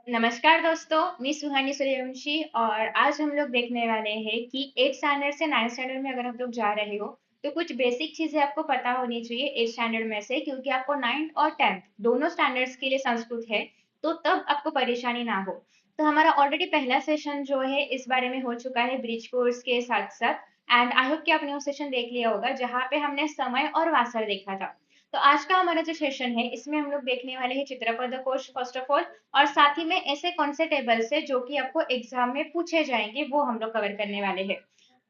नमस्कार दोस्तों, मैं सुहानी सूर्यवंशी और आज हम लोग देखने वाले हैं कि 8th स्टैंडर्ड से 9th स्टैंडर्ड में अगर आप लोग जा रहे हो तो कुछ बेसिक चीजें आपको पता होनी चाहिए 8th स्टैंडर्ड में से, क्योंकि आपको 9th और 10th दोनों स्टैंडर्ड्स के लिए संस्कृत है, तो तब आपको परेशानी ना हो। तो हमारा ऑलरेडी पहला सेशन जो है इस बारे में हो चुका है ब्रिज कोर्स के साथ साथ। एंड आई होप कि आपने वो सेशन देख लिया होगा जहाँ पे हमने समय और वासर देखा था। तो आज का हमारा जो सेशन है इसमें हम लोग देखने वाले हैं चित्रपद कोश फर्स्ट ऑफ ऑल, और साथ ही में ऐसे कौन से टेबल्स है जो कि आपको एग्जाम में पूछे जाएंगे वो हम लोग कवर करने वाले हैं।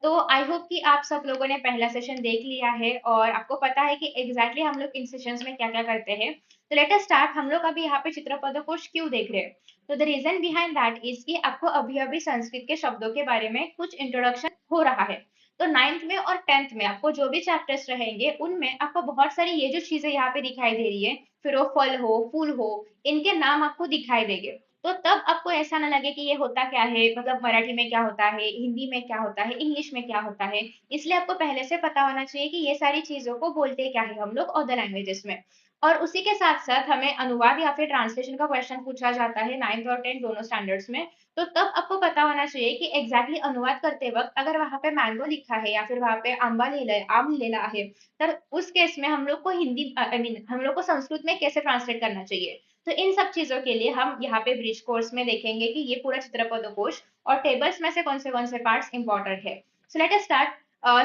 तो आई होप कि आप सब लोगों ने पहला सेशन देख लिया है और आपको पता है कि एग्जैक्टली हम लोग इन सेशंस में क्या क्या करते हैं। तो लेट अस स्टार्ट। हम लोग अभी यहाँ पे चित्रपद कोश क्यों देख रहे हैं? तो the reason behind that is कि आपको अभी अभी संस्कृत के शब्दों के बारे में कुछ इंट्रोडक्शन हो रहा है। तो 9th में और 10th में आपको जो भी चैप्टर्स रहेंगे उनमें आपको बहुत सारी ये जो चीजें यहाँ पे दिखाई दे रही है, फिर वो फल हो फूल हो, इनके नाम आपको दिखाई देंगे। तो तब आपको ऐसा ना लगे कि ये होता क्या है, मतलब मराठी में क्या होता है, हिंदी में क्या होता है, इंग्लिश में क्या होता है। इसलिए आपको पहले से पता होना चाहिए कि ये सारी चीजों को बोलते क्या है हम लोग अदर लैंग्वेजेस में। और उसी के साथ साथ हमें अनुवाद या फिर ट्रांसलेशन का क्वेश्चन पूछा जाता है 9th और 10th दोनों स्टैंडर्ड्स में। तो तब आपको पता होना चाहिए कि एग्जैक्टली अनुवाद करते वक्त अगर वहां पे मैंगो लिखा है या फिर वहां पे आंबा लिहिलंय आम लिहिला है, तर उस केस में हम लोग को हिंदी आई मीन हम लोग को संस्कृत में कैसे ट्रांसलेट करना चाहिए। तो इन सब चीजों के लिए हम यहाँ पे ब्रिज कोर्स में देखेंगे कि ये पूरा चित्रपद कोश और टेबल्स में से कौन से पार्ट्स इंपॉर्टेंट है। So let us start,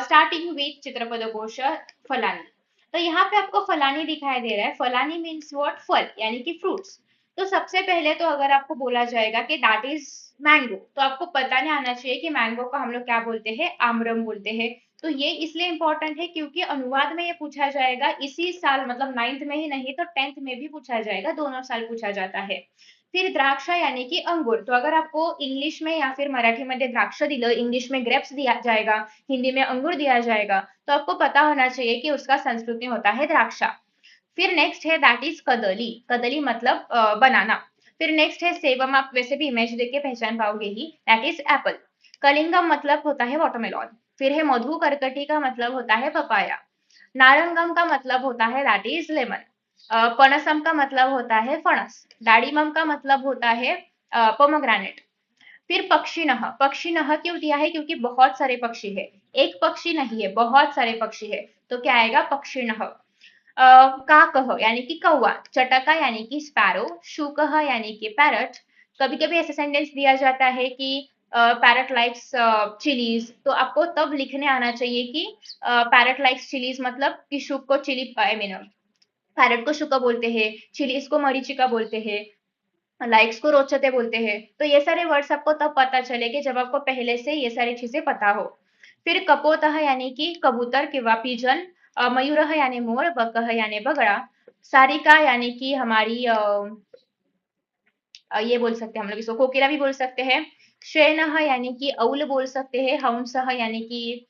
starting with चित्रपद कोश फलानी। तो यहाँ पे आपको फलानी दिखाई दे रहा है। फलानी मीन्स व्हाट? फल यानी कि फ्रूट्स। तो सबसे पहले तो अगर आपको बोला जाएगा कि दैट इज मैंगो, तो आपको पता नहीं आना चाहिए कि मैंगो को हम लोग क्या बोलते हैं, आमरम बोलते हैं। तो ये इसलिए इंपॉर्टेंट है क्योंकि अनुवाद में ये पूछा जाएगा इसी साल, मतलब 9th में ही नहीं तो 10th में भी पूछा जाएगा, दोनों साल पूछा जाता है। फिर द्राक्षा यानी कि अंगूर। तो अगर आपको इंग्लिश में या फिर मराठी में द्राक्ष दिलं, इंग्लिश में ग्रेप्स दिया जाएगा, हिंदी में अंगूर दिया जाएगा, तो आपको पता होना चाहिए कि उसका संस्कृत में होता है द्राक्षा। फिर नेक्स्ट है दैट इज कदली। कदली मतलब बनाना। फिर नेक्स्ट है सेवम, आप वैसे भी इमेज देख के पहचान पाओगे ही, दैट इज एप्पल। कलिंगम मतलब होता है वाटरमेलॉन। फिर है मधु कर्कटी का मतलब होता है पपाया। नारंगम का मतलब होता है दैट इज लेमन। पनसम का मतलब होता है फणस। दाड़िमम का मतलब होता है पोमोग्रेनेट। फिर पक्षिणः। पक्षिणः क्यों दिया है? क्योंकि बहुत सारे पक्षी है, एक पक्षी नहीं है, बहुत सारे पक्षी है। तो क्या आएगा? पक्षिणः। काकः यानी कि कौवा। चटका यानी कि स्पैरो। शुकः यानी कि पैरट। कभी कभी ऐसा सेंटेंस दिया जाता है कि पैरट लाइक्स चिलीज, तो आपको तब लिखने आना चाहिए कि पैरट लाइक्स चिलीज मतलब कि शुक को चिली आई मीन पैरट को शुका बोलते हैं, चिलीज को मरीचिका बोलते हैं, लाइक्स को रोचते बोलते हैं। तो ये सारे वर्ड्स आपको तब पता चलेंगे जब आपको पहले से ये सारी चीजें पता हो। फिर कपोतः यानी कि कबूतर किंवा पिजन। मयूरः यानी मोर। बकः यानी बगड़ा। सारिका यानी कि हमारी ये बोल सकते हैं हम लोग इसको कोकिला भी बोल सकते हैं। श्रेनः यानी कि औल बोल सकते हैं। हंसः यानी कि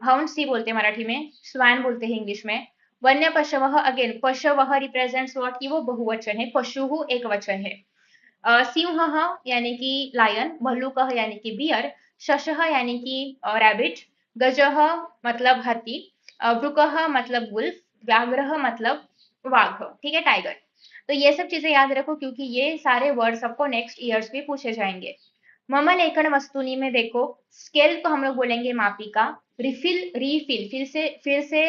हाउंड्स ही बोलते हैं मराठी में, स्वैन बोलते हैं इंग्लिश में। वन्य पशवः, अगेन पशवः रिप्रेजेंट्स व्हाट, की वो बहुवचन है, पशु एक वचन है। सिंह यानी कि लायन। भल्लुक यानी कि बियर। शशः यानी कि रैबिट। गजः मतलब हाथी। वृकः मतलब वुल्फ। व्याघ्रः मतलब वाघ, ठीक है, टाइगर। तो ये सब चीजें याद रखो क्योंकि ये सारे वर्ड्स आपको नेक्स्ट ईयर्स में पूछे जाएंगे। मम लेखन वस्तुनि में देखो, स्केल को हम लोग बोलेंगे मापिका। रिफिल, रीफिल, फिर से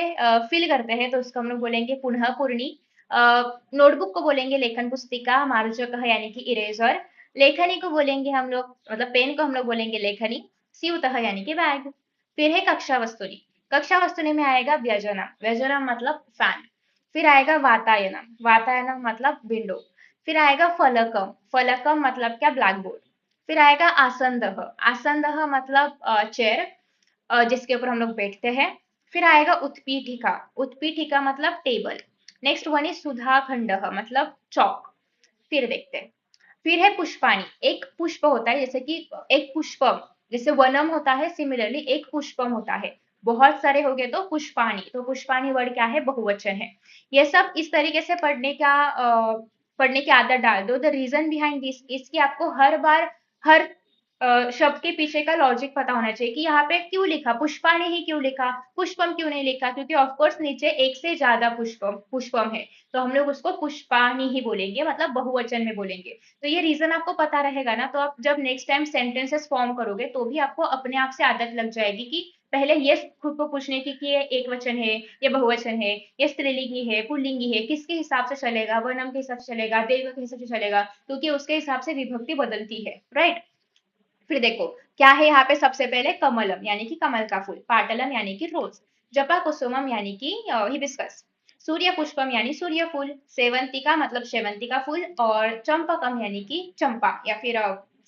फिल करते हैं तो उसको हम लोग बोलेंगे पुनः पूर्णी। नोटबुक को बोलेंगे लेखन पुस्तिका। मार्जक है यानी कि इरेजर। लेखनी को बोलेंगे हम लोग, मतलब पेन को हम लोग बोलेंगे लेखनी। स्यूतः यानी कि बैग। फिर है कक्षा वस्तुनि। कक्षा वस्तुनि में आएगा व्यजनम। व्यजनम मतलब फैन। फिर आएगा वातायनम। वातायनम मतलब विंडो। फिर आएगा फलकम। फलकम मतलब क्या? Black board. फिर आएगा आसंदह। आसंदह मतलब चेयर, जिसके ऊपर हम लोग बैठते हैं। फिर आएगा उत्पीठिका। उत्पीठिका मतलब टेबल। नेक्स्ट वन इज सुधा खंड, मतलब चौक। फिर देखते हैं। फिर है पुष्पाणी। एक पुष्प होता है, जैसे कि एक पुष्पम, जैसे वनम होता है, सिमिलरली एक पुष्पम होता है। बहुत सारे हो गए तो पुष्पाणी। तो पुष्पाणी वर्ड क्या है? बहुवचन है। ये सब इस तरीके से पढ़ने की आदत डाल दो। द रीजन बिहाइंड दिस इसकी आपको हर बार हर शब्द के पीछे का लॉजिक पता होना चाहिए कि यहाँ पे क्यों लिखा, पुष्पाणी ही क्यों लिखा, पुष्पम क्यों नहीं लिखा, क्योंकि ऑफ कोर्स नीचे एक से ज्यादा पुष्पम पुष्पम है, तो हम लोग उसको पुष्पाणी ही बोलेंगे, मतलब बहुवचन में बोलेंगे। तो ये रीजन आपको पता रहेगा ना, तो आप जब नेक्स्ट टाइम सेंटेंसेस फॉर्म करोगे तो भी आपको अपने आप से आदत लग जाएगी कि पहले ये खुद को पूछने की कि ये एक वचन है, ये बहुवचन है, ये स्त्रीलिंगी है, पुल्लिंगी है, किसके हिसाब से चलेगा, वर्णम के हिसाब से चलेगा, देव के हिसाब से चलेगा, क्योंकि उसके हिसाब से विभक्ति बदलती है, राइट। फिर देखो क्या है यहाँ पे, सबसे पहले कमलम यानी कि कमल का फूल, पाटलम यानी कि रोज, जपा कुसुमम यानी कि हिबिस्कस, सूर्य पुष्पम यानी सूर्य फूल, सेवंतिका मतलब शेवंती का फूल, और चंपकम यानी कि चंपा या फिर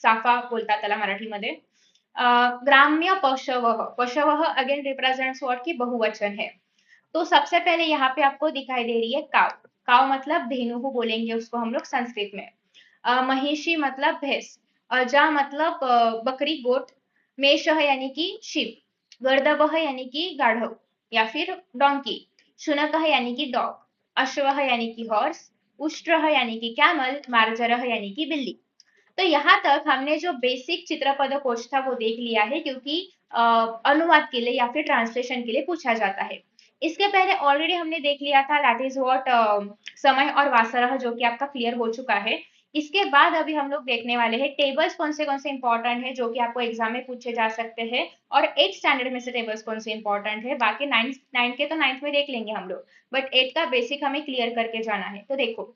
चाफा बोलतात त्याला मराठीमध्ये। ग्राम्य पशवः, पशवः अगेन रिप्रेजेंट्स व्हाट की बहुवचन है। तो सबसे पहले यहाँ पे आपको दिखाई दे रही है काव, काव मतलब धेनु बोलेंगे उसको हम लोग संस्कृत में। महिषी मतलब भैंस, अजा मतलब बकरी गोट, मेषह यानी कि शिव, गर्दभः यानी कि गाढव या फिर डोंकी, शुनकः यानी कि डॉग, अश्वः यानी कि हॉर्स, उष्ट्रः यानी कि कैमल, मार्जरः यानी कि बिल्ली। तो यहाँ तक हमने जो बेसिक चित्रपद कोश था वो देख लिया है, क्योंकि अनुवाद के लिए या फिर ट्रांसलेशन के लिए पूछा जाता है। इसके पहले ऑलरेडी हमने देख लिया था दैट इज व्हाट समय और वासरह, जो कि आपका क्लियर हो चुका है। इसके बाद अभी हम लोग देखने वाले हैं टेबल्स कौन से इंपॉर्टेंट है जो कि आपको एग्जाम में पूछे जा सकते हैं, और 8th स्टैंडर्ड में से टेबल्स कौन से इंपॉर्टेंट है, बाकी नाइन्थ नाइन्थ के तो नाइन्थ में देख लेंगे हम लोग, बट 8 का बेसिक हमें क्लियर करके जाना है। तो देखो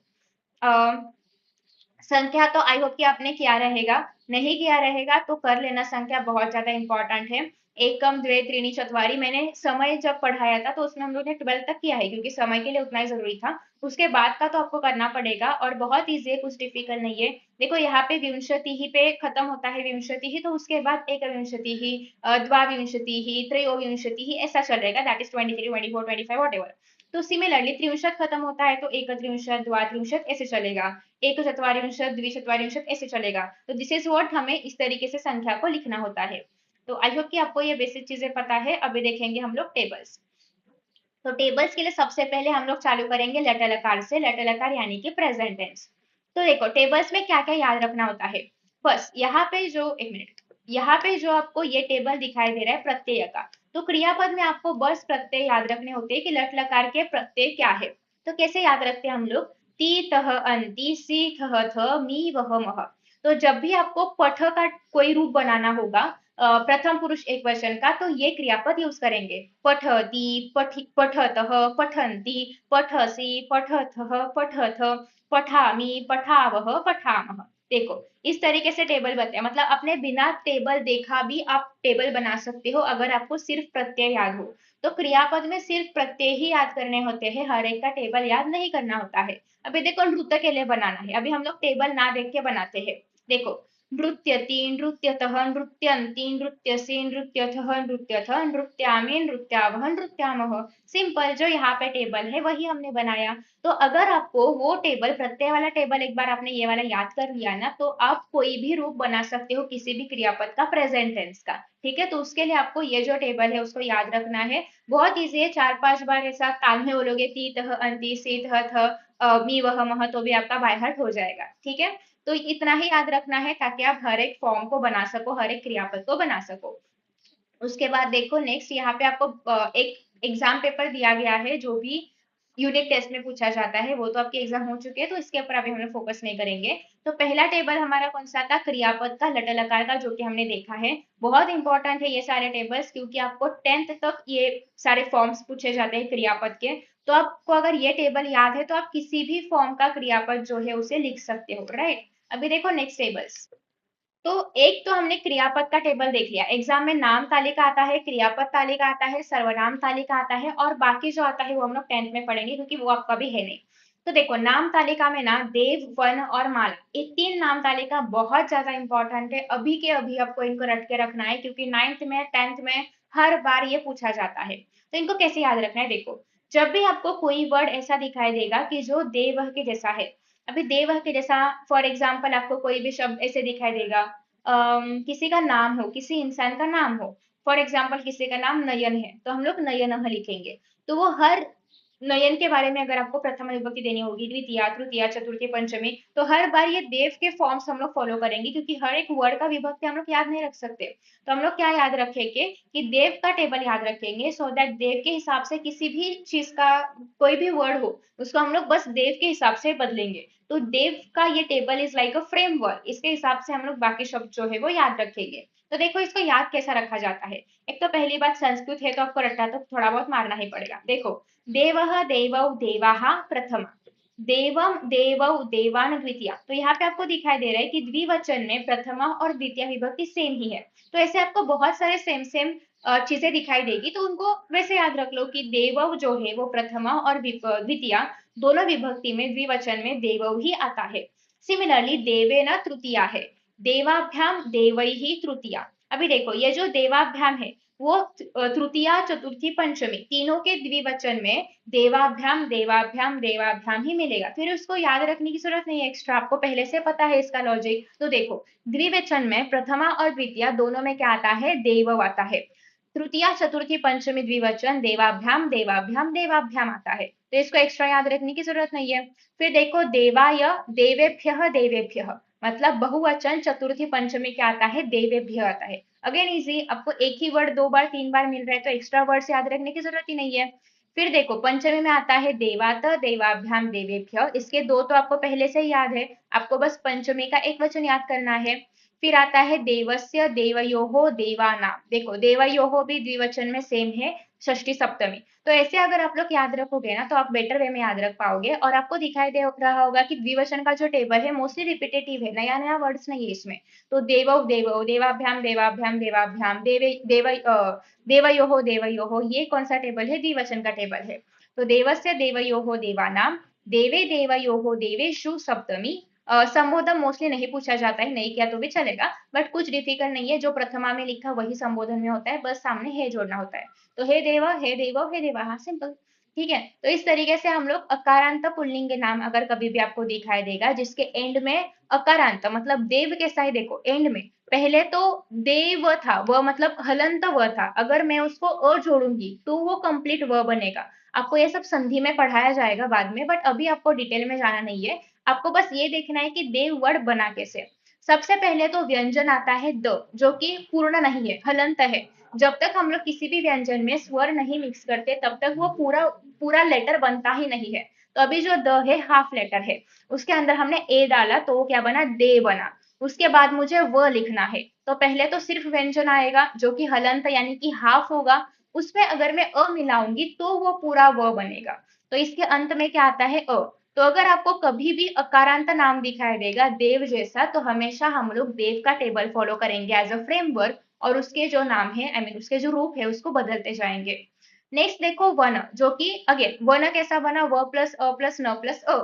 संख्या तो आई होप कि आपने किया रहेगा, नहीं किया रहेगा तो कर लेना, संख्या बहुत ज्यादा इंपॉर्टेंट है। एकम द्वे त्रीनी चतवारी, मैंने समय जब पढ़ाया था तो उसमें हम लोग ने 12 तक किया है, क्योंकि समय के लिए उतना ही जरूरी था। उसके बाद का तो आपको करना पड़ेगा, और बहुत ईजी है, कुछ डिफिकल्ट नहीं है। देखो यहाँ पे विंशति ही पे खत्म होता है, विंशति ही, तो उसके बाद एक विंशति ही, द्वाविंशति ही, त्रयोविंशति ही, ऐसा चलेगा, दैट इज 23 24 25 वॉट। तो सिमिलरली त्रिंशत खत्म होता है तो एक त्रिंशत, द्वात्रिंशत, ऐसे चलेगा, एक चत्वारिंशत, द्विचत्वारिंशत, ऐसे चलेगा। तो दिस इज व्हाट, हमें इस तरीके से संख्या को लिखना होता है। तो आई होप कि आपको ये बेसिक चीजें पता है। अभी देखेंगे हम लोग टेबल्स। तो टेबल्स के लिए सबसे पहले हम लोग चालू करेंगे लेटर लकार से, लेटर लकार यानी कि प्रेजेंट टेंस। तो देखो टेबल्स में क्या क्या याद रखना होता है। बस यहाँ पे जो, एक मिनट, यहाँ पे जो आपको ये टेबल दिखाई दे रहा है प्रत्यय का, तो क्रियापद में आपको बस प्रत्यय याद रखने होते हैं कि लट लकार के प्रत्यय क्या है। तो कैसे याद रखते हैं हम लोग, ती तह अंति सी थह थ मी वह मह। तो जब भी आपको पठ का कोई रूप बनाना होगा, प्रथम पुरुष एक वचन का, तो ये क्रियापद यूज करेंगे, पठति, पठतः, पठन्ति, पठसि, पठथः, पठथ, पठामि, पठावह, पठामः। देखो इस तरीके से टेबल बनते हैं, मतलब अपने बिना टेबल देखा भी आप टेबल बना सकते हो अगर आपको सिर्फ प्रत्यय याद हो। तो क्रियापद में सिर्फ प्रत्यय ही याद करने होते हैं, हर एक का टेबल याद नहीं करना होता है। अभी देखो नृत्य के लिए बनाना है, अभी हम लोग टेबल ना देख के बनाते हैं। देखो नृत्यति, नृत्यतः, नृत्यन्ति, नृत्यसि, नृत्यथः, नृत्यथ, नृत्यामि, नृत्यावह, नृत्यामः। सिंपल, जो यहाँ पे टेबल है वही हमने बनाया। तो अगर आपको वो टेबल, प्रत्यय वाला टेबल, एक बार आपने ये वाला याद कर लिया ना, तो आप कोई भी रूप बना सकते हो किसी भी क्रियापद का प्रेजेंट टेंस का। ठीक है, तो उसके लिए आपको ये जो टेबल है उसको याद रखना है। बहुत ईजी है, 4-5 बार ऐसा काल में बोलोगे, ती तह अंति सी थ मी वह मह, तो भी आपका बाय हार्ट हो जाएगा। ठीक है, तो इतना ही याद रखना है ताकि आप हर एक फॉर्म को बना सको, हर एक क्रियापद को बना सको। उसके बाद देखो नेक्स्ट, यहाँ पे आपको एक एग्जाम पेपर दिया गया है जो भी यूनिट टेस्ट में पूछा जाता है, वो तो आपके एग्जाम हो चुके हैं तो इसके ऊपर अभी हम लोग फोकस नहीं करेंगे। तो पहला टेबल हमारा कौन सा था, क्रियापद का, लट लकार का, जो कि हमने देखा है। बहुत इंपॉर्टेंट है ये सारे टेबल्स, क्योंकि आपको 10th तक ये सारे फॉर्म्स पूछे जाते हैं क्रियापद के। तो आपको अगर ये टेबल याद है तो आप किसी भी फॉर्म का क्रियापद जो है उसे लिख सकते हो, राइट। अभी देखो नेक्स्ट टेबल्स। तो एक तो हमने क्रियापद का टेबल देख लिया, एग्जाम में नाम तालिका आता है, क्रियापद तालिका आता है, सर्वनाम तालिका आता है, और बाकी जो आता है वो हम लोग 10th में पढ़ेंगे, क्योंकि वो आपका भी है नहीं। तो देखो नाम तालिका में ना देव, वन और माला, ये 3 नाम तालिका बहुत ज्यादा इंपॉर्टेंट है, अभी के अभी आपको इनको रट के रखना है, क्योंकि 9th में 10th में हर बार ये पूछा जाता है। तो इनको कैसे याद रखना है, देखो जब भी आपको कोई वर्ड ऐसा दिखाई देगा कि जो देव के जैसा है, अभी देव के जैसा, फॉर एग्जाम्पल आपको कोई भी शब्द ऐसे दिखाई देगा, किसी का नाम हो, किसी इंसान का नाम हो, फॉर एग्जाम्पल किसी का नाम नयन है तो हम लोग नयन लिखेंगे। तो वो हर नयन के बारे में अगर आपको प्रथमा विभक्ति देनी होगी, द्वितीया, तृतीया, चतुर्थी, पंचमी, तो हर बार ये देव के फॉर्म्स हम लोग फॉलो करेंगे, क्योंकि हर एक वर्ड का विभक्ति हम लोग याद नहीं रख सकते। तो हम लोग क्या याद रखेंगे कि देव का टेबल याद रखेंगे, सो दैट देव के हिसाब से किसी भी चीज का कोई भी वर्ड हो उसको हम लोग बस देव के हिसाब से बदलेंगे। तो देव का ये table is like a framework, इसके हिसाब से हम लोग बाकी शब्द जो है वो याद रखेंगे। तो देखो इसको याद कैसा रखा जाता है। एक तो पहली बात, संस्कृत है तो आपको रट्टा तो थोड़ा बहुत मारना ही पड़ेगा। देखो, देवः देवौ देवाः प्रथमा, देवम देवौ देवान द्वितीया। तो यहाँ पे आपको दिखाई दे रहा है कि द्विवचन में प्रथमा और द्वितीय विभक्ति सेम ही है। तो ऐसे आपको बहुत सारे सेम सेम चीजें दिखाई देगी, तो उनको वैसे याद रख लो कि देवव जो है वो प्रथमा और द्वितीया दोनों विभक्ति में द्विवचन में देवव ही आता है। सिमिलरली देवेन तृतीया है, देवाभ्याम देवैहि तृतीया। अभी देखो ये जो देवाभ्याम है वो तृतीया, चतुर्थी, पंचमी तीनों के द्विवचन में देवाभ्याम देवाभ्याम देवाभ्याम ही मिलेगा। फिर उसको याद रखने की जरूरत नहीं है एक्स्ट्रा, आपको पहले से पता है इसका लॉजिक। तो देखो, द्विवचन में प्रथमा और द्वितीय दोनों में क्या आता है, देव आता है। तृतीया, चतुर्थी, पंचमी द्विवचन देवाभ्याम देवाभ्याम देवाभ्याम आता है, तो इसको एक्स्ट्रा याद रखने की जरूरत नहीं है। फिर देखो, देवाय देवेभ्य देवेभ्य, मतलब बहुवचन चतुर्थी पंचमी क्या आता है, देवेभ्य आता है। अगेन इजी, आपको एक ही वर्ड दो बार तीन बार मिल रहा है तो एक्स्ट्रा वर्ड से याद रखने की जरूरत ही नहीं है। फिर देखो, पंचमी में आता है देवात देवाभ्याम देवेभ्य, इसके दो तो आपको पहले से ही याद है, आपको बस पंचमी का एक वचन याद करना है। फिर आता है देवस्य देवयोहो देवानाम, देखो देवयोहो भी द्विवचन में सेम है, षष्ठी सप्तमी। तो ऐसे अगर आप लोग याद रखोगे ना तो आप बेटर वे में याद रख पाओगे, और आपको दिखाई दे रहा होगा कि द्विवचन का जो टेबल है मोस्टली रिपीटेटिव है, नया नया वर्ड्स नहीं है इसमें। तो देवौ देवौ देवाभ्याम देवाभ्याम देवाभ्याम देवे देव देवयोहो देवयोहो, ये कौन सा टेबल है, द्विवचन का टेबल है। तो देवस्य देवयोहो देवानाम, देवे देवयोहो देवेषु सप्तमी। संबोधन मोस्टली नहीं पूछा जाता है, नहीं किया तो भी चलेगा, बट कुछ डिफिकल्ट नहीं है, जो प्रथमा में लिखा वही संबोधन में होता है, बस सामने हे जोड़ना होता है। तो हे देव हे देवो हे देवा, हाँ सिंपल। ठीक है, तो इस तरीके से हम लोग अकारांत पुल्लिंग नाम अगर कभी भी आपको दिखाई देगा जिसके एंड में अकारांत मतलब देव के साथ, देखो एंड में पहले तो देव था, वह मतलब हलंत व था, अगर मैं उसको अ जोड़ूंगी तो वो कंप्लीट व बनेगा। आपको ये सब संधि में पढ़ाया जाएगा बाद में, बट अभी आपको डिटेल में जाना नहीं है। आपको बस ये देखना है कि देव वर्ड बना कैसे। सबसे पहले तो व्यंजन आता है द, जो कि पूर्ण नहीं है, हलंत है। जब तक हम लोग किसी भी व्यंजन में स्वर नहीं मिक्स करते तब तक वो पूरा पूरा लेटर बनता ही नहीं है। तो अभी जो द है हाफ लेटर है, उसके अंदर हमने ए डाला तो वो क्या बना, दे बना। उसके बाद मुझे व लिखना है, तो पहले तो सिर्फ व्यंजन आएगा जो कि हलंत यानी कि हाफ होगा, उसमें अगर मैं अ मिलाऊंगी तो वो पूरा व बनेगा। तो इसके अंत में क्या आता है, अ। तो अगर आपको कभी भी अकारांत नाम दिखाई देगा देव जैसा, तो हमेशा हम लोग देव का टेबल फॉलो करेंगे एज अ फ्रेमवर्क, और उसके जो नाम है आई मीन उसके जो रूप है उसको बदलते जाएंगे। नेक्स्ट देखो, वन, जो कि अगेन वन कैसा बना, व प्लस अ प्लस न प्लस अ,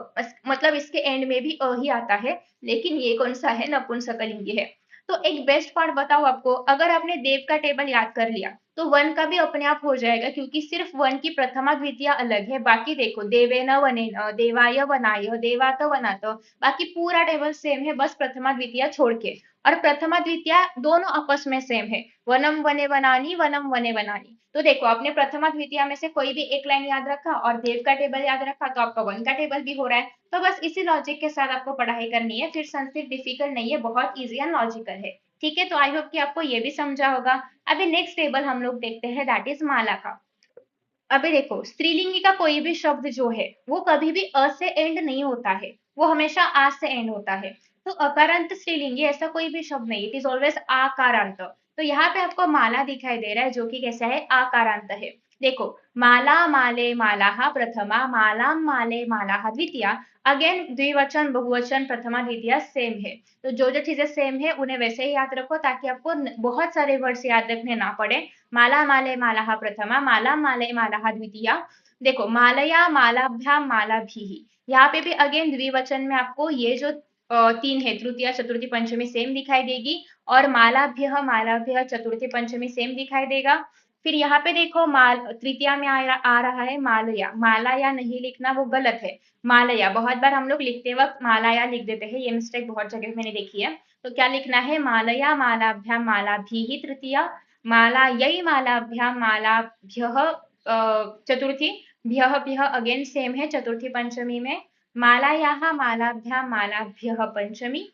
मतलब इसके एंड में भी अ ही आता है, लेकिन ये कौन सा है, नपुंसकलिंगी है। तो एक बेस्ट पार्ट बताओ आपको, अगर आपने देव का टेबल याद कर लिया तो वन का भी अपने आप हो जाएगा, क्योंकि सिर्फ वन की प्रथमा द्वितीय अलग है, बाकी देखो देवे न वने न, देवाय वनाय, देवात वनात, बाकी पूरा टेबल सेम है, बस प्रथमा द्वितीय छोड़ के। और प्रथमा द्वितीय दोनों आपस में सेम है, वनम वने वनानी वनम वने वनानी। तो देखो, आपने प्रथमा द्वितीय में से कोई भी एक लाइन याद रखा और देव का टेबल याद रखा, तो आपका वन का टेबल भी हो रहा है। तो बस इसी लॉजिक के साथ आपको पढ़ाई करनी है, फिर संस्कृत डिफिकल्ट नहीं है, बहुत ईजी एंड लॉजिकल है। ठीक है, तो आई होप कि आपको ये भी समझा होगा। अभी नेक्स्ट टेबल हम लोग देखते हैं, दैट इज माला का। अभी देखो, स्त्रीलिंगी का कोई भी शब्द जो है वो कभी भी अ से एंड नहीं होता है, वो हमेशा आ से एंड होता है। तो अकारांत स्त्रीलिंगी ऐसा कोई भी शब्द नहीं, इट इज ऑलवेज आकारांत। तो यहाँ पे आपको माला दिखाई दे रहा है जो कि कैसा है, आकारांत है। देखो, माला माले मालाः प्रथमा, मालां माले मालाः द्वितीया। अगेन द्विवचन बहुवचन प्रथमा द्वितीया सेम है। तो जो जो चीजें सेम है उन्हें वैसे ही याद रखो, ताकि आपको बहुत सारे वर्ड्स याद रखने ना पड़े। माला माले मालाः प्रथमा, माला माले मालाः द्वितीया। देखो, मालया मालाभ्याम मालाभिः, यहाँ पे भी अगेन द्विवचन में आपको ये जो तीन है, तृतीया चतुर्थी पंचमी सेम दिखाई देगी, और मालाभ्यः मालाभ्यः चतुर्थी पंचमी सेम दिखाई देगा। फिर यहाँ पे देखो, माल तृतीया में आ रहा है मालया, मालाया नहीं लिखना, वो गलत है। मालया, बहुत बार हम लोग लिखते वक्त मालाया लिख देते हैं, ये मिस्टेक बहुत जगह मैंने देखी है। तो क्या लिखना है, मालया मालाभ्याम मालाभिः तृतीया, मालायै मालाभ्याम मालाभ्यः चतुर्थी, भ्यः भ्यः अगेन सेम है चतुर्थी पंचमी में। मालायाः मालाभ्याम मालाभ्यः पंचमी।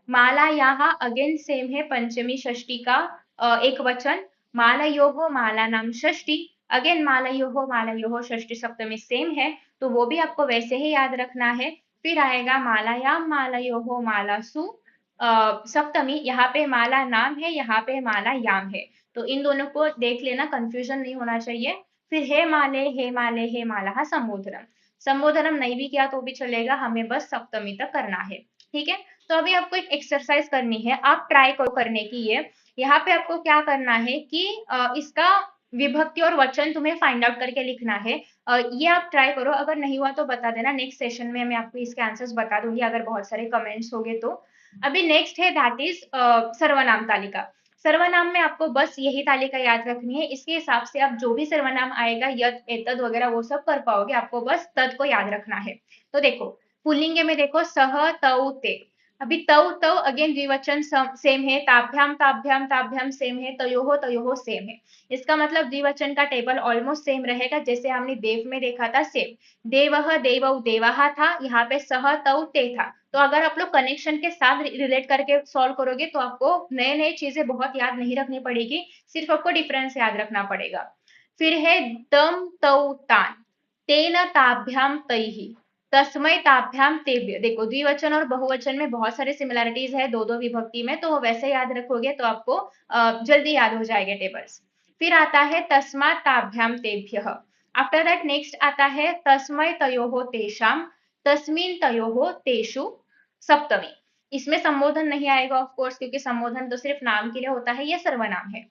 मालायाः अगेन सेम है पंचमी षष्ठी का एक वचन। मालयोः मालानाम षष्ठी। अगेन मालयोः षष्ठी सप्तमी सेम है, तो वो भी आपको वैसे ही याद रखना है। फिर आएगा मालायाम मालयोः मालासु सप्तमी। यहाँ पे माला नाम है, यहाँ पे माला याम है, तो इन दोनों को देख लेना, कंफ्यूजन नहीं होना चाहिए। फिर हे माला संबोधनम। संबोधनम नहीं भी किया तो भी चलेगा, हमें बस सप्तमी तक करना है। ठीक है, तो अभी आपको एक एक्सरसाइज करनी है, आप ट्राई करो करने की ये। यहाँ पे आपको क्या करना है कि इसका विभक्ति और वचन तुम्हें फाइंड आउट करके लिखना है। ये आप ट्राई करो, अगर नहीं हुआ तो बता देना, नेक्स्ट सेशन में मैं आपको इसके आंसर्स बता दूंगी अगर बहुत सारे कमेंट्स हो गए तो। अभी नेक्स्ट है दैट इज सर्वनाम तालिका। सर्वनाम में आपको बस यही तालिका याद रखनी है, इसके हिसाब से आप जो भी सर्वनाम आएगा यद एतद वगैरह वो सब कर पाओगे, आपको बस तद को याद रखना है। तो देखो पुल्लिंग में देखो सह तौ ते। अभी तौ तौ अगेन द्विवचन सेम है, ताभ्याम ताभ्याम ताभ्याम सेम है, तयोहो तयोहो सेम है। इसका मतलब द्विवचन का टेबल ऑलमोस्ट सेम रहेगा, जैसे हमने देव में देखा था सेम। देवह देवौ देवाहा था, यहाँ पे सह तौ ते था। तो अगर आप लोग कनेक्शन के साथ रिलेट करके सॉल्व करोगे तो आपको नए नए चीजें बहुत याद नहीं रखनी पड़ेगी, सिर्फ आपको डिफरेंस याद रखना पड़ेगा। फिर है तम तौ तान। तेन ताभ्याम तैहि। तस्मै ताभ्याम तेभ्य। देखो द्विवचन और बहुवचन में बहुत सारे सिमिलैरिटीज है दो दो विभक्ति में, तो वैसे याद रखोगे तो आपको जल्दी याद हो जाएंगे टेबल्स। फिर आता है तस्मात् ताभ्याम तेभ्यः। आफ्टर दैट नेक्स्ट आता है तस्मै तयोः तेषाम। तस्मिन् तयोः तेषु सप्तमी। इसमें संबोधन नहीं आएगा ऑफ कोर्स, क्योंकि संबोधन तो सिर्फ नाम के लिए होता है, ये सर्वनाम है।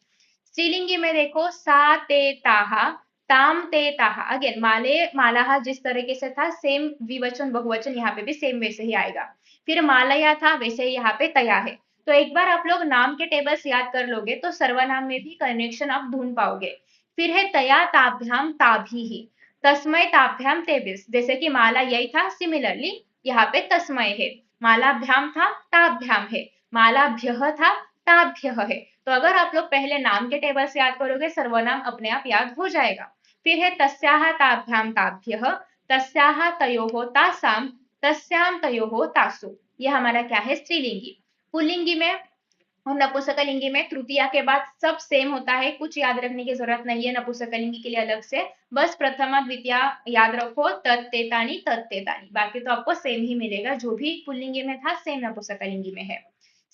स्त्रीलिंगी में देखो सा ते ताहा। ताम ते ताहा। अगेन माले मालाहा जिस तरीके से था सेम द्विवचन बहुवचन यहाँ पे भी सेम वैसे ही आएगा। फिर मालया था वैसे ही यहाँ पे तया है। तो एक बार आप लोग नाम के टेबल्स याद कर लोगे तो सर्वनाम में भी कनेक्शन आप ढूंढ पाओगे। फिर है तया ताभ्याम ताभी ही। तस्मय ताभ्याम तेबिस, जैसे कि माला यही था, सिमिलरली यहाँ पे तस्मय है। मालाभ्याम था ताभ्याम है। मालाभ्यः था ताभ्यः है। तो अगर आप लोग पहले नाम के टेबल से याद करोगे सर्वनाम अपने आप याद हो जाएगा। फिर है तस्याः ताभ्याम ताभ्यः। तस्याः तयोः तासाम। तस्याम तयोः तासु। ये हमारा क्या है, स्त्रीलिंगी। पुल्लिंगी में और नपुंसकलिंगी में तृतीया के बाद सब सेम होता है, कुछ याद रखने की जरूरत नहीं है नपुंसकलिंगी के लिए अलग से। बस प्रथमा द्वितीया याद रखो, तत्तेतानी तत्तेतानी, बाकी तो आपको सेम ही मिलेगा, जो भी पुल्लिंगी में था सेम नपुंसकलिंगी में है।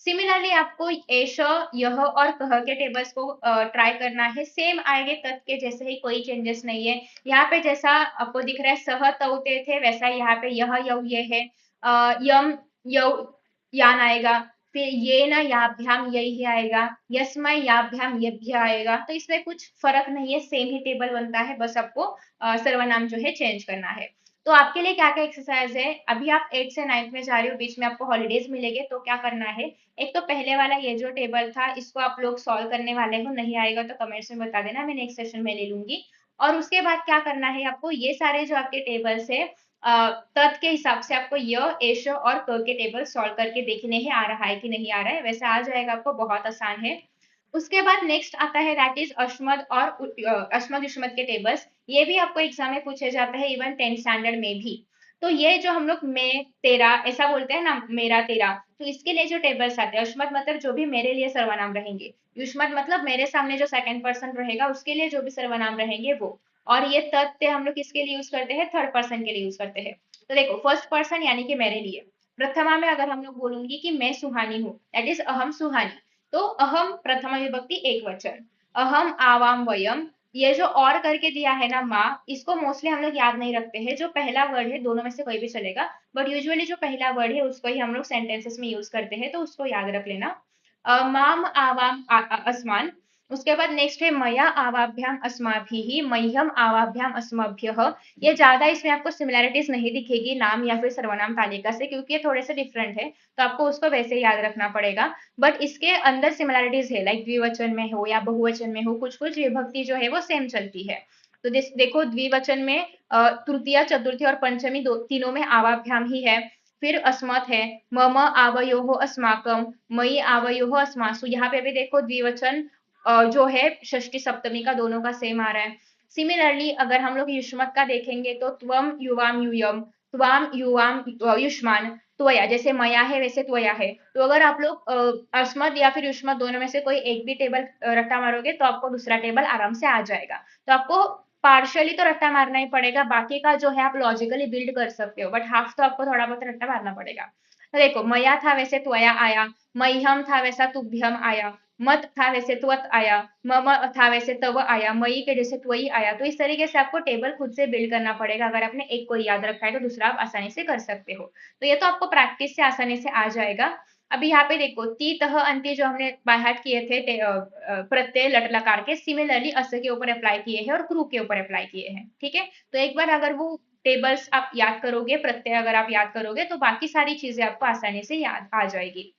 सिमिलरली आपको एश यह और कह के टेबल्स को ट्राई करना है, सेम आएंगे तत् के जैसे ही, कोई चेंजेस नहीं है। यहाँ पे जैसा आपको दिख रहा है सह तौते थे, वैसा यहाँ पे यह यौ ये है। यम यौ यान आएगा। फिर ये ना याभ्याम यही आएगा। यस्मय याभ्याम यभ्य आएगा। तो इसमें कुछ फर्क नहीं है, सेम ही टेबल बनता है, बस आपको सर्वनाम जो है चेंज करना है। तो आपके लिए क्या क्या एक्सरसाइज है, अभी आप 8 से 9 में जा रहे हो, बीच में आपको हॉलीडेज मिलेंगे, तो क्या करना है, एक तो पहले वाला ये जो टेबल था इसको आप लोग सॉल्व करने वाले हो, नहीं आएगा तो कमेंट्स में बता देना, मैं नेक्स्ट सेशन में ले लूंगी। और उसके बाद क्या करना है आपको, ये सारे जो आपके टेबल्स है तत् के हिसाब से आपको य एश और क के टेबल सॉल्व करके देखने हैं, आ रहा है कि नहीं आ रहा है, वैसे आ जाएगा आपको, बहुत आसान है। उसके बाद नेक्स्ट आता है दैट इज अश्मद और अश्मद युष्मद के टेबल्स। ये भी आपको एग्जाम में पूछे जाते हैं, इवन 10th स्टैंडर्ड में भी। तो ये जो हम लोग मैं तेरा ऐसा बोलते हैं ना, मेरा तेरा, तो इसके लिए जो टेबल्स आते हैं, अश्मद मतलब जो भी मेरे लिए सर्वनाम रहेंगे, युष्मद मतलब मेरे सामने जो सेकंड पर्सन रहेगा उसके लिए जो भी सर्वनाम रहेंगे वो। और ये तथ्य हम लोग किसके लिए यूज करते हैं, थर्ड पर्सन के लिए यूज करते हैं। तो देखो फर्स्ट पर्सन यानी कि मेरे लिए, प्रथमा में अगर हम लोग बोलूंगी कि मैं सुहानी हूँ, दैट इज अहम सुहानी, तो अहम प्रथमा विभक्ति एक वचन। अहम आवाम वयम, ये जो और करके दिया है ना माँ, इसको मोस्टली हम लोग याद नहीं रखते हैं, जो पहला वर्ड है दोनों में से कोई भी चलेगा, बट यूजुअली जो पहला वर्ड है उसको ही हम लोग सेंटेंसेस में यूज करते हैं, तो उसको याद रख लेना। माम आवाम अस्मान। उसके बाद नेक्स्ट है मया आवाभ्याम अस्माभिः, मह्यम आवाभ्याम अस्मभ्यः। ये ज्यादा इसमें आपको सिमिलैरिटीज नहीं दिखेगी नाम या फिर सर्वनाम तालिका से, क्योंकि ये थोड़े से डिफरेंट है, तो आपको उसको वैसे ही याद रखना पड़ेगा। बट इसके अंदर सिमिलैरिटीज है, लाइक द्विवचन में हो या बहुवचन में हो, कुछ कुछ विभक्ति जो है वो सेम चलती है। तो देखो द्विवचन में तृतीया चतुर्थी और पंचमी तीनों में आवाभ्याम ही है। फिर अस्मत् है, मम आवयोः अस्माकम, मयि आवयोः अस्मासु, यहाँ पे भी देखो द्विवचन जो है षष्ठी सप्तमी का दोनों का सेम आ रहा है। सिमिलरली अगर हम लोग युष्मत का देखेंगे तो त्वम युवाम यूयम, त्वाम युवाम युष्मान, त्वया, जैसे मया है वैसे त्वया है। तो अगर आप लोग अस्मद या फिर युष्मत दोनों में से कोई एक भी टेबल रट्टा मारोगे तो आपको दूसरा टेबल आराम से आ जाएगा। तो आपको पार्शियली तो रट्टा मारना ही पड़ेगा, बाकी का जो है आप लॉजिकली बिल्ड कर सकते हो, बट हाफ तो आपको थोड़ा बहुत रट्टा मारना पड़ेगा। तो देखो, मया था वैसे त्वया आया, मह्यम था वैसा तुभ्यम आया, मत था वैसे त्वत आया, मम था वैसे तव आया, मई के जैसे त्वई आया। तो इस तरीके से आपको टेबल खुद से बिल्ड करना पड़ेगा। अगर आपने एक को याद रखा है तो दूसरा आप आसानी से कर सकते हो। तो ये तो आपको प्रैक्टिस से आसानी से आ जाएगा। अभी यहाँ पे देखो, ती तह अंति जो हमने बाय हार्ट किए थे प्रत्यय लट लकार के, सिमिलरली अस के ऊपर अप्लाई किए हैं और क्रू के ऊपर अप्लाई किए हैं। ठीक है, तो एक बार अगर वो टेबल्स आप याद करोगे, प्रत्यय अगर आप याद करोगे, तो बाकी सारी चीजें आपको आसानी से याद आ जाएगी।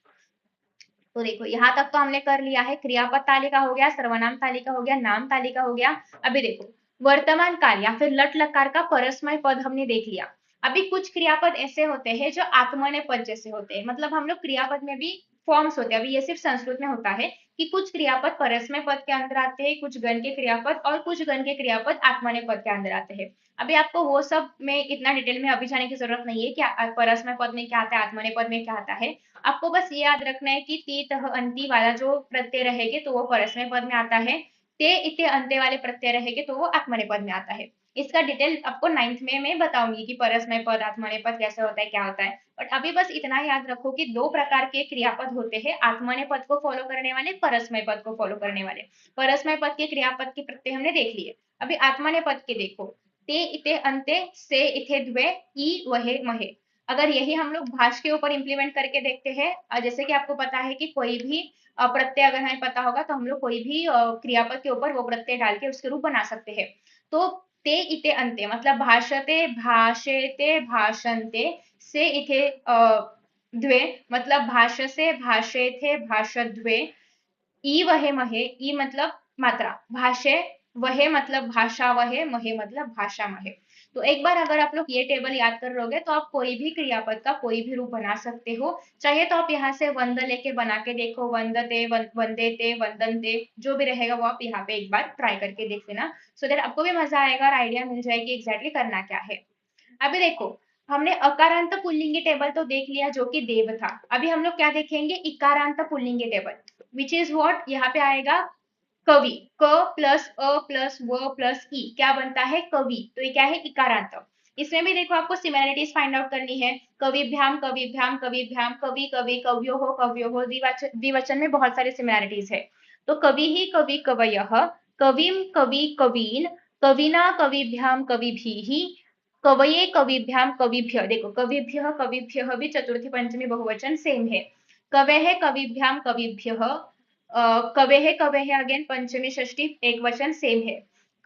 तो देखो, यहाँ तक तो हमने कर लिया है, क्रियापद तालिका हो गया, सर्वनाम तालिका हो गया, नाम तालिका हो गया। अभी देखो, वर्तमान काल या फिर लट लकार का परस्मय पद हमने देख लिया। अभी कुछ क्रियापद ऐसे होते हैं जो आत्मनेय पद जैसे होते हैं, मतलब हम लोग क्रियापद में भी फॉर्म्स होते हैं। अभी ये सिर्फ संस्कृत में होता है कि कुछ क्रियापद परस्मय पद के अंदर आते हैं, कुछ गण के क्रियापद, और कुछ गण के क्रियापद आत्मनेय पद के अंदर आते हैं। अभी आपको वो सब में इतना डिटेल में अभी जाने की जरूरत नहीं है कि परस्मय पद में क्या आता है, आत्मनेय पद में क्या आता है। आपको बस ये याद रखना है कि ती तह अंति वाला जो प्रत्यय रहेगा तो वो परस्मय पद में आता है, ते इते अंत्य वाले प्रत्यय रहेंगे तो वो आत्मनेय पद में आता है। इसका डिटेल आपको 9th में मैं बताऊंगी कि परस्मय पद आत्मनेय पद कैसे होता है, क्या होता है। बट अभी बस इतना याद रखो कि दो प्रकार के क्रियापद होते हैं, आत्मनेय पद को फॉलो करने वाले, परस्मय पद को फॉलो करने वाले। परस्मय पद के क्रियापद के प्रत्यय हमने देख लिए। अभी आत्मनेय पद के देखो, ते इते अंते, से इथे द्वे, ई वहे महे। अगर यही हम लोग भाष के ऊपर इंप्लीमेंट करके देखते हैं, जैसे कि आपको पता है कि कोई भी प्रत्यय अगर हमें पता होगा तो हम लोग कोई भी क्रियापद के ऊपर वो प्रत्यय डाल के उसके रूप बना सकते हैं। तो ते इते अंते मतलब भाषते भाषेते भाषन्ते, से इथे द्वे मतलब भाषसे भाषेथे भाषद्वे, ई वहे महे, ई मतलब मात्रा, भाषे, वहे मतलब भाषा वहे, महे मतलब भाषा महे। तो एक बार अगर आप लोग ये टेबल याद कर लोगे तो आप कोई भी क्रियापद का कोई भी रूप बना सकते हो। चाहिए तो आप यहाँ से वंद लेके बना के देखो, वंदते, वंदेते, वंदनते, जो भी रहेगा वो आप यहाँ पे एक बार ट्राई करके देख लेना, सो दैट आपको भी मजा आएगा और आइडिया मिल जाएगी एग्जैक्टली करना क्या है। अभी देखो, हमने अकारांत पुल्लिंगी टेबल तो देख लिया जो कि देव था। अभी हम लोग क्या देखेंगे, इकारांत पुल्लिंगी टेबल, विच इज व्हाट, यहाँ पे आएगा कवि, क प्लस अ प्लस व प्लस ई क्या बनता है, कवि। तो ये क्या है, इकारांत। इसमें भी देखो आपको सिमिलरिटीज फाइंड आउट करनी है, कविभ्याम कविभ्याम कविभ्याम, कवि कवि कव्यो हो, द्विवचन द्विवचन में बहुत सारी सिमिलरिटीज है। तो कवि ही कवि कवयः, कविम कवि कवीन, कविना कविभ्याम कविभिः, कवये कविभ्याम कविभ्य। देखो, कविभ्य कविभ्य भी चतुर्थी पंचमी बहुवचन सेम है। कवेः कविभ्याम कविभ्यः, कवेः कवेः अगेन पंचमी षष्ठी एक वचन सेम है।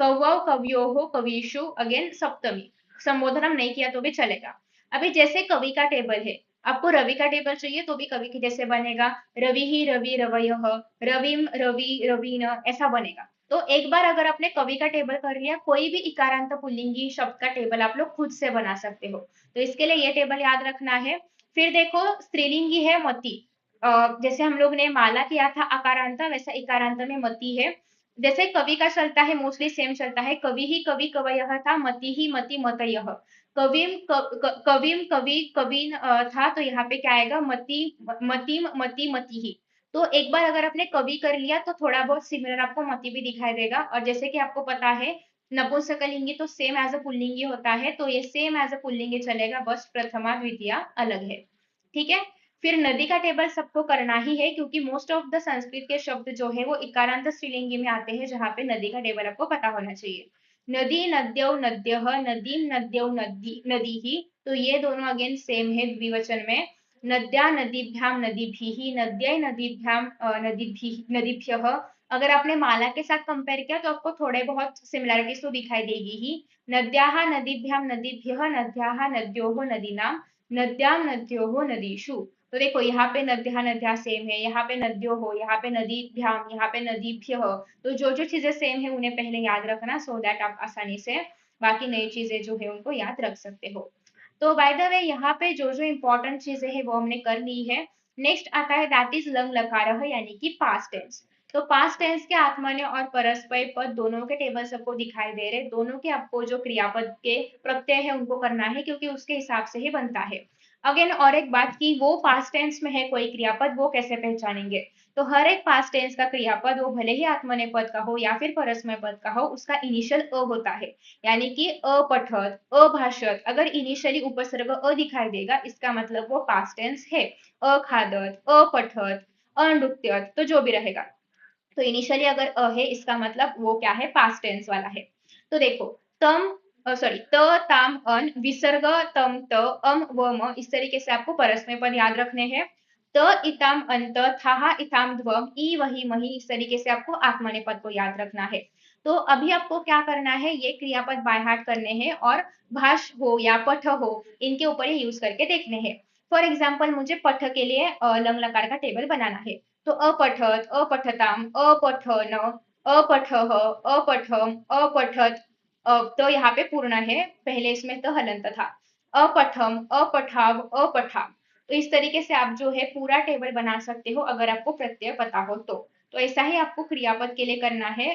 कवौ कव्योः कविषु अगेन सप्तमी, संबोधन हम नहीं किया तो भी चलेगा। अभी जैसे कवि का टेबल है, आपको रवि का टेबल चाहिए तो भी कवि के जैसे बनेगा, रवि ही रवि रवयः, रविम रवि रवीन, ऐसा बनेगा। तो एक बार अगर आपने कवि का टेबल कर लिया, कोई भी इकारांत पुल्लिंगी शब्द का टेबल आप लोग खुद से बना सकते हो। तो इसके लिए ये टेबल याद रखना है। फिर देखो, स्त्रीलिंगी है मति। जैसे हम लोग ने माला किया था अकारांत, वैसा इकारांत में मति है। जैसे कवि का चलता है, मोस्टली सेम चलता है, कवि ही कवि कवयः था, मति ही मति मतयः। कविम कवि कवीन था, तो यहाँ पे क्या आएगा, मति मतिम मति मति ही। तो एक बार अगर आपने कवि कर लिया तो थोड़ा बहुत सिमिलर आपको मति भी दिखाई देगा। और जैसे कि आपको पता है, नपुंसकलिंगी तो सेम एज अ पुल्लिंगी होता है, तो ये सेम एज अ पुल्लिंगी चलेगा, बस प्रथमा द्वितीया अलग है। ठीक है। फिर नदी का टेबल सबको करना ही है, क्योंकि मोस्ट ऑफ द संस्कृत के शब्द जो है वो इकारांत स्त्रीलिंगी में आते हैं, जहां पे नदी का टेबल आपको पता होना चाहिए। नदी नद्यौ नद्यः, नदीम नद्यौ नदी नदी ही, तो ये दोनों अगेन सेम है द्विवचन में। नद्या नदीभ्याम नदीभिः, नद्यै नदीभ्याम नदीभ्यः। अगर आपने माला के साथ कंपेयर किया तो आपको थोड़े बहुत सिमिलरिटीज तो दिखाई देगी ही। नद्याः नदीभ्याम नदीभ्यः, नद्याः नद्योः नदीनां, नद्यां नद्योः नदीषु। तो देखो, यहाँ पे नद्या नद्या सेम है, यहाँ पे नद्यो हो, यहाँ पे नदीभ्याम, यहाँ पे नदीभ्य हो। तो जो जो चीजें सेम है उन्हें पहले याद रखना, सो दैट आप आसानी से बाकी नई चीजें जो है उनको याद रख सकते हो। तो बाय द वे, यहाँ पे जो जो इंपॉर्टेंट चीजें हैं वो हमने कर ली है। नेक्स्ट आता है दैट इज लंग लकार, यानी कि पास्ट टेंस। तो पास्ट टेंस के आत्मने और परस्पर पद दोनों के टेबल्स आपको दिखाई दे रहे, दोनों के आपको जो क्रियापद के प्रत्यय है उनको करना है, क्योंकि उसके हिसाब से ही बनता है। अगेन और एक बात की वो पास्ट टेंस में है कोई क्रियापद, वो कैसे पहचानेंगे? तो हर एक पास्ट टेंस का क्रियापद, वो भले ही आत्मनेय पद का हो या फिर परस्मय पद का हो, उसका इनिशियल अ होता है। यानी कि अपठत, अभाषत, अगर इनिशियली उपसर्ग अ दिखाई देगा, इसका मतलब वो पास्ट टेंस है। अखादत, अपठत, अनृत्यत, तो जो भी रहेगा। तो इनिशियली अगर अ है, इसका मतलब वो क्या है, पास्ट टेंस वाला है। तो देखो, तम सॉरी त ताम अन विसर्ग तम त अम व म, इस तरीके से आपको परस्मय पद याद रखने हैं। त इताम अंत थाहा इताम ध्वम ई वही मही, इस तरीके से आपको आत्मनेय पद को याद रखना है। तो अभी आपको क्या करना है, ये क्रियापद बाय हार्ट करने हैं और भाष हो या पठ हो, इनके ऊपर ही यूज करके देखने हैं। फॉर एग्जाम्पल मुझे पठ के लिए लंग लकार का टेबल बनाना है। तो अपठत, अपठताम, अपठन, अपठः, अपठम, अपठत। तो यहाँ पे पूर्ण है, पहले इसमें तो हलंत था। अपठम, अपठाव, अपठा। तो इस तरीके से आप जो है पूरा टेबल बना सकते हो, अगर आपको प्रत्यय पता हो तो। तो ऐसा ही आपको क्रियापद के लिए करना है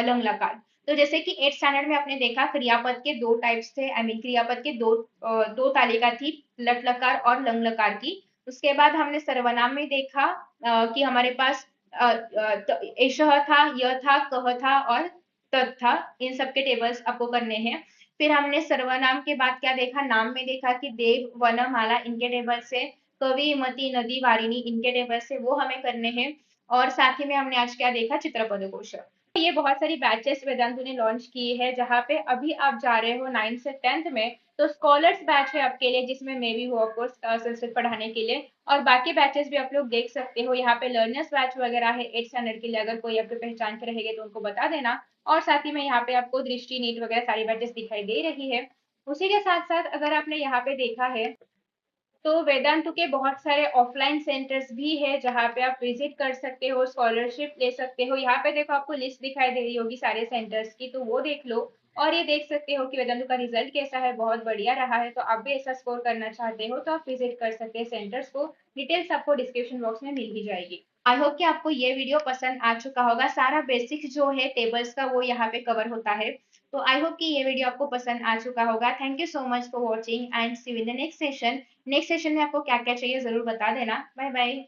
लंग लकार। तो जैसे कि 8th स्टैंडर्ड में आपने देखा क्रियापद के दो टाइप्स थे, आई मीन क्रियापद के दो तालिका थी, लट लकार और लंग लकार की। उसके बाद हमने सर्वनाम में देखा कि हमारे पास एशः था, यह था, कह था और तत् था, इन सबके टेबल्स आपको करने हैं। फिर हमने सर्वनाम के बाद क्या देखा, नाम में देखा कि देव, वन, माला, इनके टेबल से, कवि, मति, नदी, वारिणी, इनके टेबल से, वो हमें करने हैं। और साथ ही में हमने आज क्या देखा, चित्रपद कोश। ये बहुत सारी बैचेस वेदांतु ने लॉन्च की है, जहाँ पे अभी आप जा रहे हो 9th से 10th में, तो स्कॉलर्स बैच है आपके लिए, जिसमें मैं भी हूँ ऑफकोर्स संस्कृत पढ़ाने के लिए। और बाकी बैचेस भी आप लोग देख सकते हो, यहाँ पे लर्नर्स बैच वगैरह है 8th स्टैंडर्ड के लिए, अगर कोई आपके पहचान के रहेंगे तो उनको बता देना। और साथ ही में यहाँ पे आपको दृष्टि, नीट वगैरह सारी बैचेस दिखाई दे रही है। उसी के साथ साथ अगर आपने यहाँ पे देखा है, तो वेदांतु के बहुत सारे ऑफलाइन सेंटर्स भी है, जहाँ पे आप विजिट कर सकते हो, स्कॉलरशिप ले सकते हो। यहाँ पे देखो आपको लिस्ट दिखाई दे रही होगी सारे सेंटर्स की, तो वो देख लो। और ये देख सकते हो कि वेदांतु का रिजल्ट कैसा है, बहुत बढ़िया रहा है। तो आप भी ऐसा स्कोर करना चाहते हो तो आप विजिट कर सकते हैं सेंटर्स को। डिटेल्स आपको डिस्क्रिप्शन बॉक्स में मिल ही जाएगी। आई होप कि आपको ये वीडियो पसंद आ चुका होगा, सारा बेसिक जो है टेबल्स का वो यहाँ पे कवर होता है। तो आई होप कि ये वीडियो आपको पसंद आ चुका होगा। Thank you so much for watching and see you in the next session. Next session में आपको क्या क्या चाहिए जरूर बता देना। Bye bye.